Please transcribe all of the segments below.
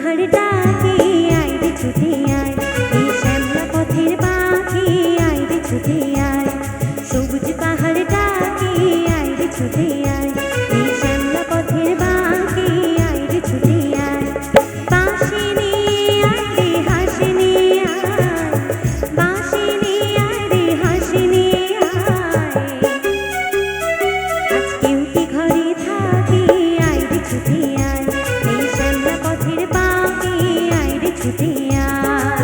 পাহাড় ডাকে আয় রে ছুটে আয়, এই শ্যামলা পথের পাখি আয় রে ছুটে আয়। সবুজ পাহাড় ডাকে আয় রে ছুটে আয়, এই শ্যামলা পথের পাখি আয় রে ছুটে আয়। বাঁশি নিয়ে আয় রে হাসি নিয়ে আয়, বাঁশি নিয়ে আয় রে হাসি নিয়ে আয়। আজ কেউ কি ঘরে থাকে আয় রে ছুটে আয়, এই শ্যামলা পথের পাখি আয় রে ছুটে আয়।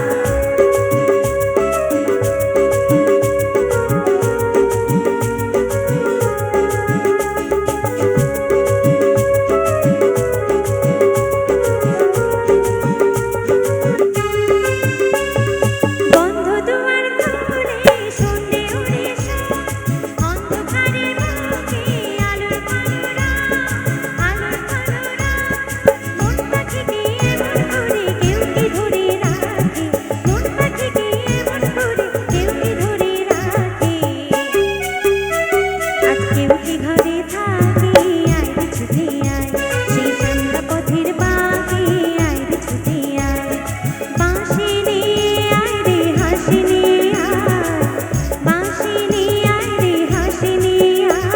বন্ধ দুয়ার খুলে সন্ধে উড়ে শোন, অন্ধকারে বুকে আলোর কলরা, আলোর কলরা। মন পাখিকে এমন করে কেউ কি ধরে রাখে, মন পাখিকে এমন করে কেউ কি ধরে রাখে। আজ কেউ কি ঘরে থাকে আয় রে ছুটে আয়, সেই শ্যামলা পথের পাখি আয় রে ছুটে আয়। বাঁশি নিয়ে আয় রে হাসি নিয়ে আয়, বাঁশি নিয়ে আয় রে হাসি নিয়ে আয়।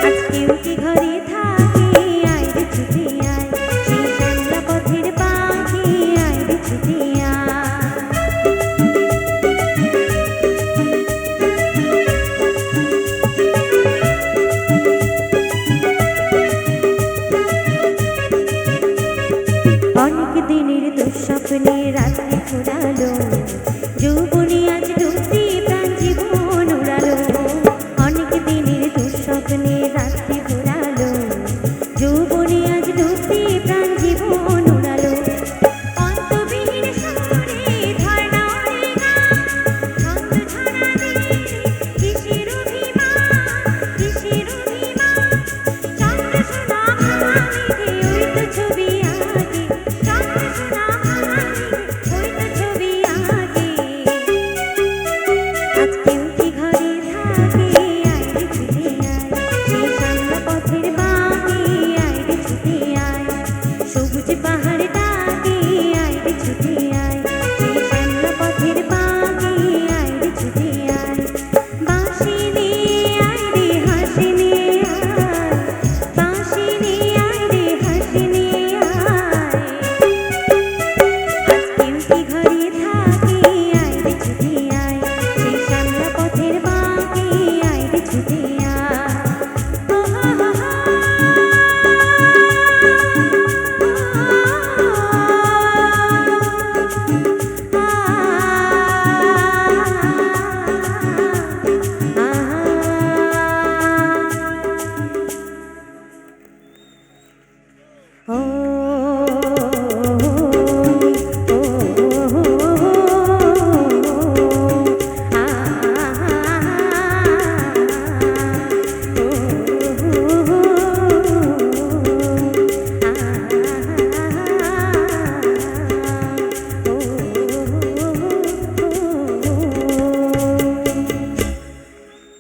আজ কেউ কি ঘরে থাকে আয় রে ছুটে আয়, সেই শ্যামলা পথের পাখি আয় রে ছুটে আয়। অনেক দিনের দুঃস্বপ্নে রাত্রি ফুরালো, যৌবনে আজ ডুবতে প্রাণ জীবন উড়ালো। অনেক দিনের দুঃস্বপ্নে রাত্রি ফুরালো, যৌবনে আজ ডুবতে প্রাণ জীবন উড়ালো। অন্তবিহীন সুরে ঝর্ণা ওরে গান, ছন্দ ছড়া দিলে কিসের অভিমান, কিসের অভিমান। চন্দ্র সোনা ভাঙা মেঘে ওই তো ছবি আঁকে, চন্দ্র সোনা ভাঙা মেঘে ওই তো ছবি আঁকে। আজ কেউ কি ঘরে থাকে আয় রে ছুটে আয়, সেই শ্যামলা পথের পাখি আয় রে ছুটে আয়। সবুজ পাহাড় ডাকে আয় রে ছুটে আয়, সেই শ্যামলা পথের পাখি আয় রে ছুটে আয়। বাঁশি নিয়ে আয় রে হাসি নিয়ে আয়, বাঁশি নিয়ে আয় রে হাসি নিয়ে আয়। আজ কেউ কি ঘরে থাকে আয় রে ছুটে আয়, সেই শ্যামলা পথের পাখি আয় রে ছুটে আয়। ও হো হো হো। ও